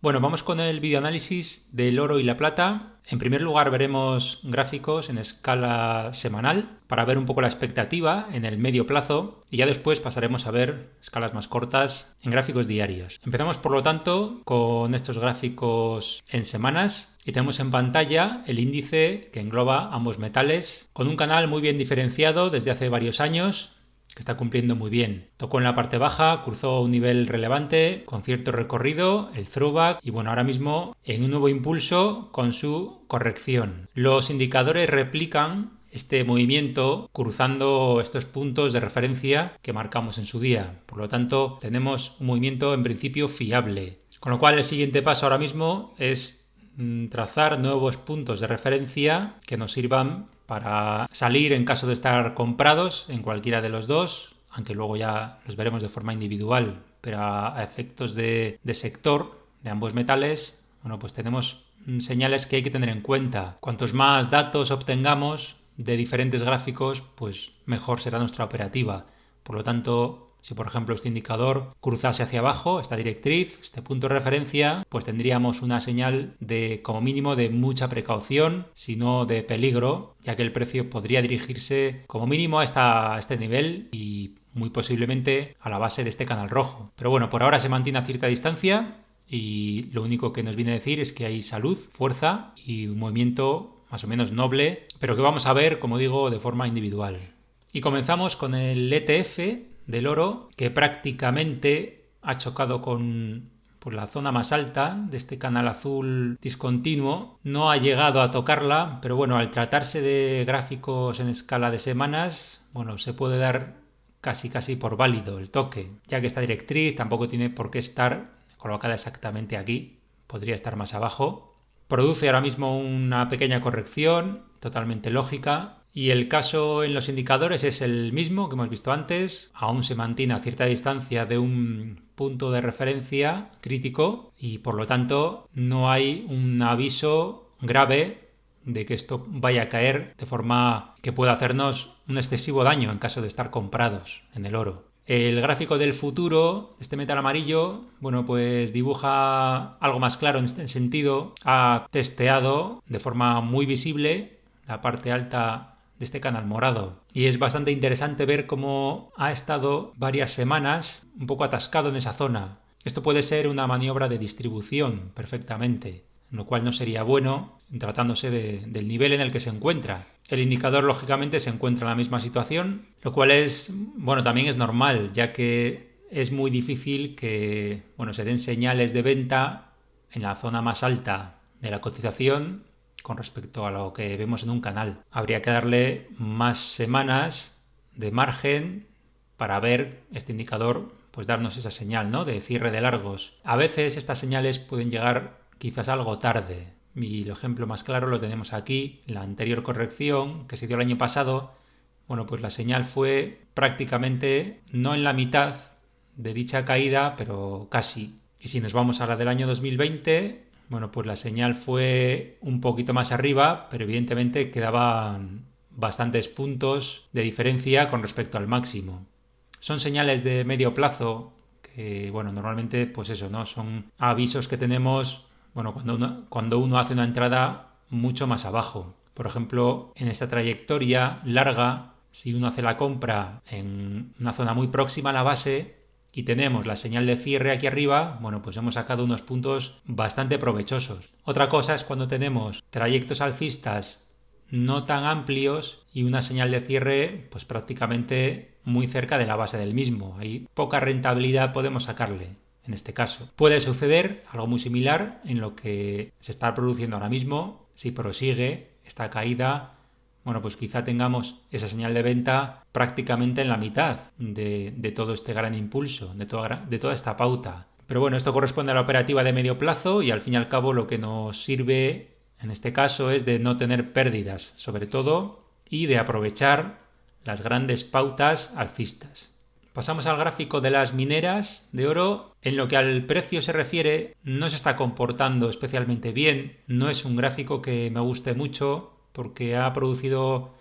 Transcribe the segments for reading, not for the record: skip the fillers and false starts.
Bueno, vamos con el videoanálisis del oro y la plata. En primer lugar veremos gráficos en escala semanal para ver un poco la expectativa en el medio plazo y ya después pasaremos a ver escalas más cortas en gráficos diarios. Empezamos por lo tanto con estos gráficos en semanas y tenemos en pantalla el índice que engloba ambos metales con un canal muy bien diferenciado desde hace varios años que está cumpliendo muy bien. Tocó en la parte baja, cruzó un nivel relevante con cierto recorrido, el throwback y bueno, ahora mismo en un nuevo impulso con su corrección. Los indicadores replican este movimiento cruzando estos puntos de referencia que marcamos en su día. Por lo tanto, tenemos un movimiento en principio fiable. Con lo cual, el siguiente paso ahora mismo es trazar nuevos puntos de referencia que nos sirvan para salir en caso de estar comprados en cualquiera de los dos, aunque luego ya los veremos de forma individual, pero a efectos de sector de ambos metales, bueno, pues tenemos señales que hay que tener en cuenta. Cuantos más datos obtengamos de diferentes gráficos, pues mejor será nuestra operativa. Por lo tanto, si por ejemplo este indicador cruzase hacia abajo, esta directriz, este punto de referencia, pues tendríamos una señal de como mínimo de mucha precaución, si no de peligro, ya que el precio podría dirigirse como mínimo a este nivel y muy posiblemente a la base de este canal rojo. Pero bueno, por ahora se mantiene a cierta distancia y lo único que nos viene a decir es que hay salud, fuerza y un movimiento más o menos noble, pero que vamos a ver, como digo, de forma individual. Y comenzamos con el ETF del oro, que prácticamente ha chocado con la zona más alta de este canal azul discontinuo. No ha llegado a tocarla, pero bueno, al tratarse de gráficos en escala de semanas, bueno, se puede dar casi por válido el toque, ya que esta directriz tampoco tiene por qué estar colocada exactamente aquí, podría estar más abajo. Produce ahora mismo una pequeña corrección, totalmente lógica, y el caso en los indicadores es el mismo que hemos visto antes. Aún se mantiene a cierta distancia de un punto de referencia crítico y por lo tanto no hay un aviso grave de que esto vaya a caer de forma que pueda hacernos un excesivo daño en caso de estar comprados en el oro. El gráfico del futuro, este metal amarillo, bueno, pues dibuja algo más claro en este sentido. Ha testeado de forma muy visible la parte alta de este canal morado. Y es bastante interesante ver cómo ha estado varias semanas un poco atascado en esa zona. Esto puede ser una maniobra de distribución perfectamente, lo cual no sería bueno tratándose del nivel en el que se encuentra. El indicador lógicamente se encuentra en la misma situación, lo cual es, bueno, también es normal, ya que es muy difícil que, bueno, se den señales de venta en la zona más alta de la cotización con respecto a lo que vemos en un canal. Habría que darle más semanas de margen para ver este indicador, pues darnos esa señal, ¿no?, de cierre de largos. A veces estas señales pueden llegar quizás algo tarde. Y el ejemplo más claro lo tenemos aquí. La anterior corrección que se dio el año pasado, bueno, pues la señal fue prácticamente no en la mitad de dicha caída, pero casi. Y si nos vamos a la del año 2020, bueno, pues la señal fue un poquito más arriba, pero evidentemente quedaban bastantes puntos de diferencia con respecto al máximo. Son señales de medio plazo que, bueno, normalmente, pues eso, ¿no? Son avisos que tenemos, bueno, cuando uno hace una entrada mucho más abajo. Por ejemplo, en esta trayectoria larga, si uno hace la compra en una zona muy próxima a la base y tenemos la señal de cierre aquí arriba, bueno, pues hemos sacado unos puntos bastante provechosos. Otra cosa es cuando tenemos trayectos alcistas no tan amplios y una señal de cierre pues prácticamente muy cerca de la base del mismo. Hay poca rentabilidad podemos sacarle en este caso. Puede suceder algo muy similar en lo que se está produciendo ahora mismo. Si prosigue esta caída, bueno, pues quizá tengamos esa señal de venta prácticamente en la mitad de todo este gran impulso, de toda esta pauta. Pero bueno, esto corresponde a la operativa de medio plazo y al fin y al cabo lo que nos sirve en este caso es de no tener pérdidas, sobre todo, y de aprovechar las grandes pautas alcistas. Pasamos al gráfico de las mineras de oro. En lo que al precio se refiere, no se está comportando especialmente bien. No es un gráfico que me guste mucho porque ha producido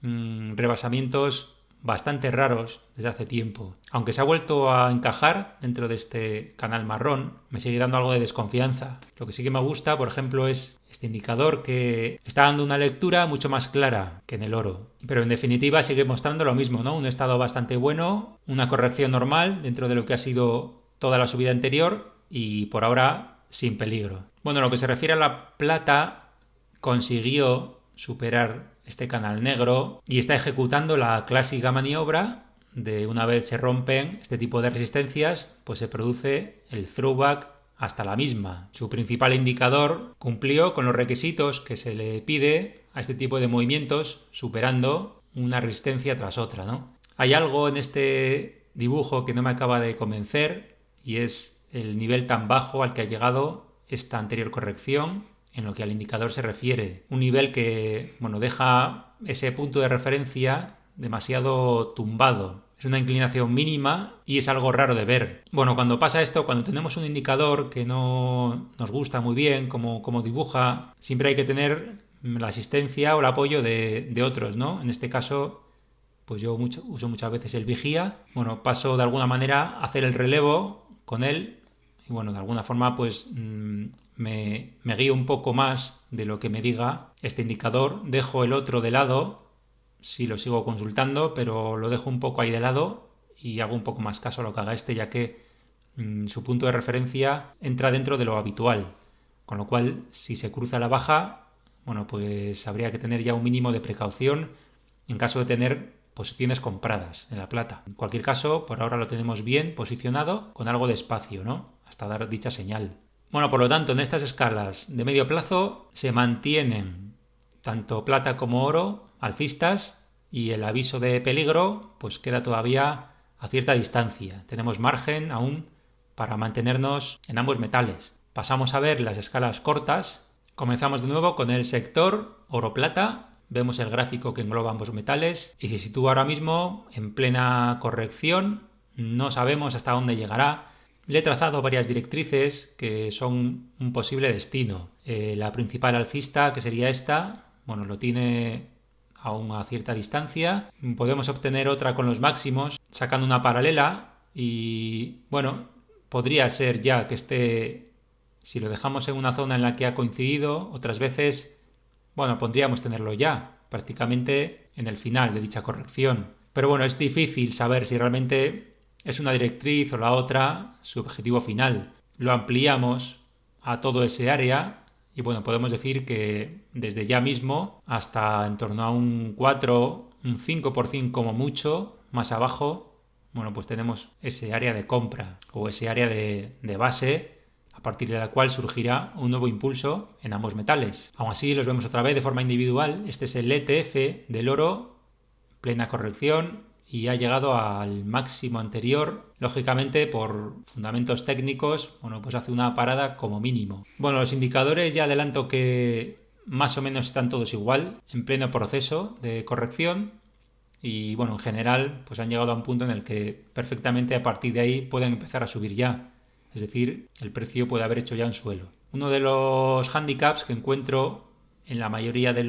rebasamientos bastante raros desde hace tiempo. Aunque se ha vuelto a encajar dentro de este canal marrón, me sigue dando algo de desconfianza. Lo que sí que me gusta, por ejemplo, es este indicador que está dando una lectura mucho más clara que en el oro. Pero en definitiva sigue mostrando lo mismo, ¿no? Un estado bastante bueno, una corrección normal dentro de lo que ha sido toda la subida anterior y por ahora sin peligro. Bueno, en lo que se refiere a la plata, consiguió superar este canal negro y está ejecutando la clásica maniobra de una vez se rompen este tipo de resistencias, pues se produce el throwback hasta la misma. Su principal indicador cumplió con los requisitos que se le pide a este tipo de movimientos, superando una resistencia tras otra, ¿no? Hay algo en este dibujo que no me acaba de convencer y es el nivel tan bajo al que ha llegado esta anterior corrección en lo que al indicador se refiere. Un nivel que, bueno, deja ese punto de referencia demasiado tumbado. Es una inclinación mínima y es algo raro de ver. Bueno, cuando pasa esto, cuando tenemos un indicador que no nos gusta muy bien, como dibuja, siempre hay que tener la asistencia o el apoyo de otros, ¿no? En este caso, pues yo uso muchas veces el vigía. Bueno, paso de alguna manera a hacer el relevo con él y bueno, de alguna forma pues me guío un poco más de lo que me diga este indicador. Dejo el otro de lado, sí lo sigo consultando, pero lo dejo un poco ahí de lado y hago un poco más caso a lo que haga este, ya que su punto de referencia entra dentro de lo habitual. Con lo cual, si se cruza la baja, bueno, pues habría que tener ya un mínimo de precaución en caso de tener posiciones compradas en la plata. En cualquier caso, por ahora lo tenemos bien posicionado con algo de espacio, ¿no? Hasta dar dicha señal. Bueno, por lo tanto, en estas escalas de medio plazo se mantienen tanto plata como oro alcistas y el aviso de peligro pues queda todavía a cierta distancia. Tenemos margen aún para mantenernos en ambos metales. Pasamos a ver las escalas cortas. Comenzamos de nuevo con el sector oro-plata. Vemos el gráfico que engloba ambos metales y se sitúa ahora mismo en plena corrección. No sabemos hasta dónde llegará. Le he trazado varias directrices que son un posible destino. La principal alcista, que sería esta, bueno, lo tiene aún a cierta distancia. Podemos obtener otra con los máximos, sacando una paralela y, bueno, podría ser ya que esté, si lo dejamos en una zona en la que ha coincidido, otras veces, bueno, podríamos tenerlo ya, prácticamente en el final de dicha corrección. Pero bueno, es difícil saber si realmente es una directriz o la otra su objetivo final. Lo ampliamos a todo ese área y bueno, podemos decir que desde ya mismo hasta en torno a un 4, un 5% como mucho, más abajo, bueno, pues tenemos ese área de compra o ese área de base a partir de la cual surgirá un nuevo impulso en ambos metales. Aún así, los vemos otra vez de forma individual. Este es el ETF del oro, plena corrección, y ha llegado al máximo anterior. Lógicamente, por fundamentos técnicos, bueno, pues hace una parada como mínimo. Bueno, los indicadores ya adelanto que más o menos están todos igual, en pleno proceso de corrección. Y bueno, en general, pues han llegado a un punto en el que perfectamente a partir de ahí pueden empezar a subir ya. Es decir, el precio puede haber hecho ya un suelo. Uno de los handicaps que encuentro en la mayoría de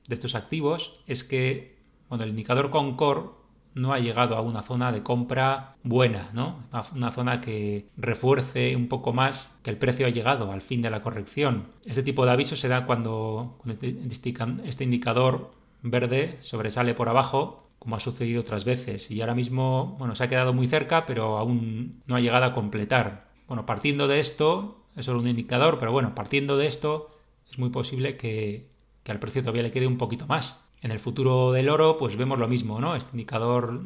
estos activos es que bueno, el indicador Concord no ha llegado a una zona de compra buena, ¿no? Una zona que refuerce un poco más que el precio ha llegado al fin de la corrección. Este tipo de aviso se da cuando este indicador verde sobresale por abajo, como ha sucedido otras veces. Y ahora mismo, bueno, se ha quedado muy cerca, pero aún no ha llegado a completar. Bueno, partiendo de esto, es solo un indicador, pero bueno, partiendo de esto, es muy posible que al precio todavía le quede un poquito más. En el futuro del oro, pues vemos lo mismo, ¿no? Este indicador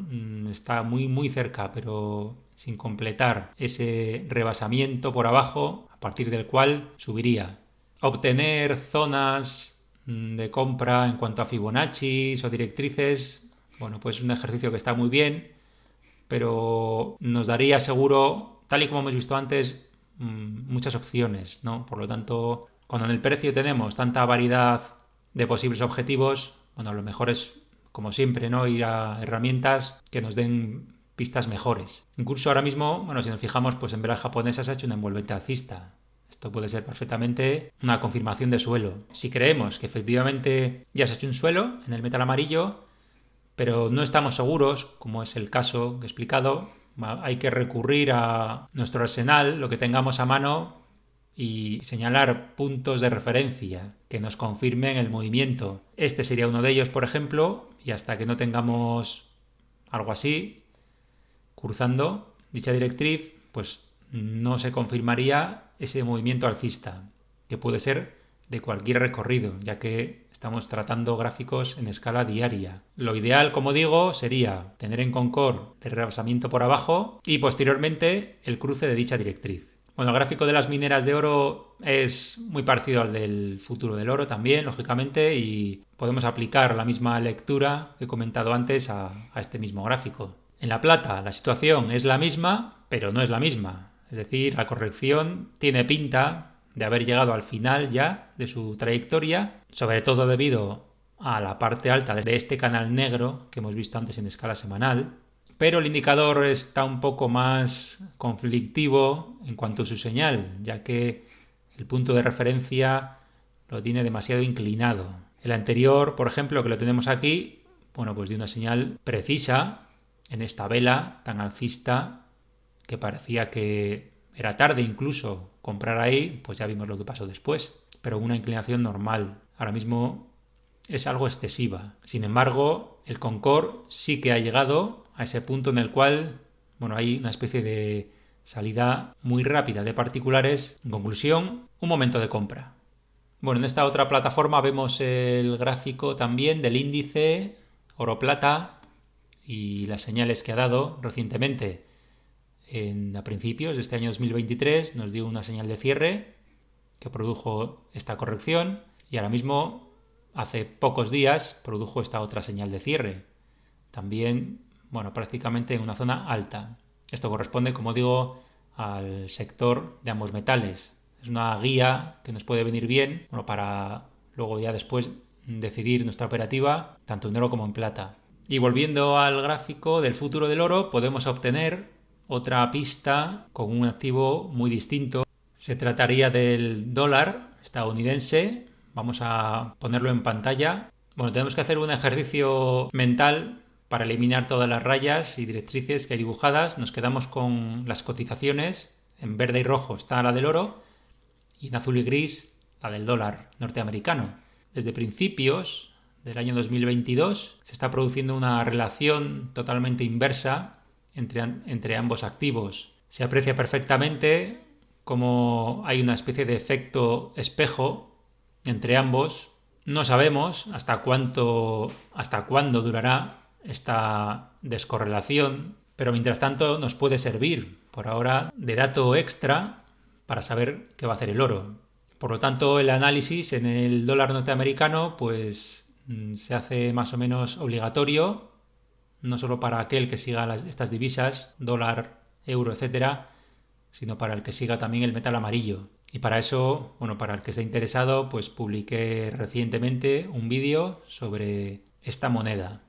está muy, muy cerca, pero sin completar ese rebasamiento por abajo, a partir del cual subiría. Obtener zonas de compra en cuanto a Fibonacci o directrices, bueno, pues es un ejercicio que está muy bien, pero nos daría seguro, tal y como hemos visto antes, muchas opciones, ¿no? Por lo tanto, cuando en el precio tenemos tanta variedad de posibles objetivos, bueno, lo mejor es, como siempre, ¿no? Ir a herramientas que nos den pistas mejores. Incluso ahora mismo, bueno, si nos fijamos, pues en velas japonesas se ha hecho una envolvente alcista. Esto puede ser perfectamente una confirmación de suelo. Si creemos que efectivamente ya se ha hecho un suelo en el metal amarillo, pero no estamos seguros, como es el caso que he explicado. Hay que recurrir a nuestro arsenal, lo que tengamos a mano, y señalar puntos de referencia que nos confirmen el movimiento. Este sería uno de ellos, por ejemplo, y hasta que no tengamos algo así, cruzando dicha directriz, pues no se confirmaría ese movimiento alcista, que puede ser de cualquier recorrido, ya que estamos tratando gráficos en escala diaria. Lo ideal, como digo, sería tener en Concord el rebasamiento por abajo y posteriormente el cruce de dicha directriz. Bueno, el gráfico de las mineras de oro es muy parecido al del futuro del oro también, lógicamente, y podemos aplicar la misma lectura que he comentado antes a este mismo gráfico. En la plata la situación es la misma, pero no es la misma. Es decir, la corrección tiene pinta de haber llegado al final ya de su trayectoria, sobre todo debido a la parte alta de este canal negro que hemos visto antes en escala semanal. Pero el indicador está un poco más conflictivo en cuanto a su señal, ya que el punto de referencia lo tiene demasiado inclinado. El anterior, por ejemplo, que lo tenemos aquí, bueno, pues dio una señal precisa en esta vela tan alcista que parecía que era tarde incluso comprar ahí, pues ya vimos lo que pasó después, pero una inclinación normal. Ahora mismo es algo excesiva. Sin embargo, el Concord sí que ha llegado a ese punto en el cual, bueno, hay una especie de salida muy rápida de particulares. En conclusión, un momento de compra. Bueno, en esta otra plataforma vemos el gráfico también del índice oro-plata y las señales que ha dado recientemente. A principios de este año 2023 nos dio una señal de cierre que produjo esta corrección y ahora mismo, hace pocos días, produjo esta otra señal de cierre. También, bueno, prácticamente en una zona alta. Esto corresponde, como digo, al sector de ambos metales. Es una guía que nos puede venir bien, bueno, para luego ya después decidir nuestra operativa, tanto en oro como en plata. Y volviendo al gráfico del futuro del oro, podemos obtener otra pista con un activo muy distinto. Se trataría del dólar estadounidense. Vamos a ponerlo en pantalla. Bueno, tenemos que hacer un ejercicio mental para eliminar todas las rayas y directrices que hay dibujadas. Nos quedamos con las cotizaciones. En verde y rojo está la del oro y en azul y gris la del dólar norteamericano. Desde principios del año 2022 se está produciendo una relación totalmente inversa entre ambos activos. Se aprecia perfectamente cómo hay una especie de efecto espejo entre ambos. No sabemos hasta cuándo durará esta descorrelación, pero mientras tanto nos puede servir por ahora de dato extra para saber qué va a hacer el oro. Por lo tanto, el análisis en el dólar norteamericano pues se hace más o menos obligatorio, no solo para aquel que siga estas divisas, dólar, euro, etcétera, sino para el que siga también el metal amarillo. Y para eso, bueno, para el que esté interesado, pues publiqué recientemente un vídeo sobre esta moneda.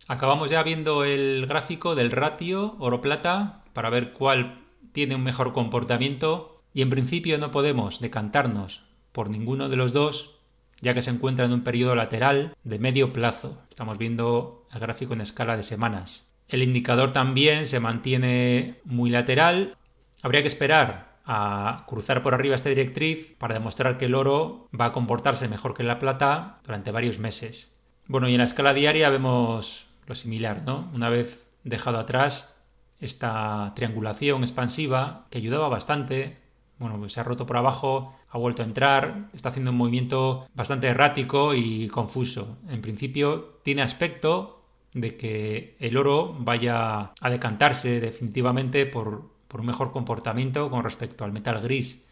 Acabamos ya viendo el gráfico del ratio oro-plata para ver cuál tiene un mejor comportamiento y en principio no podemos decantarnos por ninguno de los dos, ya que se encuentra en un periodo lateral de medio plazo. Estamos viendo el gráfico en escala de semanas. El indicador también se mantiene muy lateral. Habría que esperar a cruzar por arriba esta directriz para demostrar que el oro va a comportarse mejor que la plata durante varios meses. Bueno, y en la escala diaria vemos lo similar, ¿no? Una vez dejado atrás esta triangulación expansiva que ayudaba bastante, bueno, pues se ha roto por abajo, ha vuelto a entrar, está haciendo un movimiento bastante errático y confuso. En principio tiene aspecto de que el oro vaya a decantarse definitivamente por un mejor comportamiento con respecto al metal gris,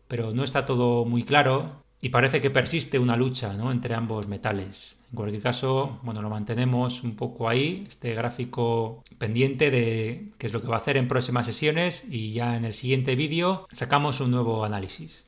pero no está todo muy claro y parece que persiste una lucha, ¿no?, entre ambos metales. En cualquier caso, bueno, lo mantenemos un poco ahí, este gráfico pendiente de qué es lo que va a hacer en próximas sesiones y ya en el siguiente vídeo sacamos un nuevo análisis.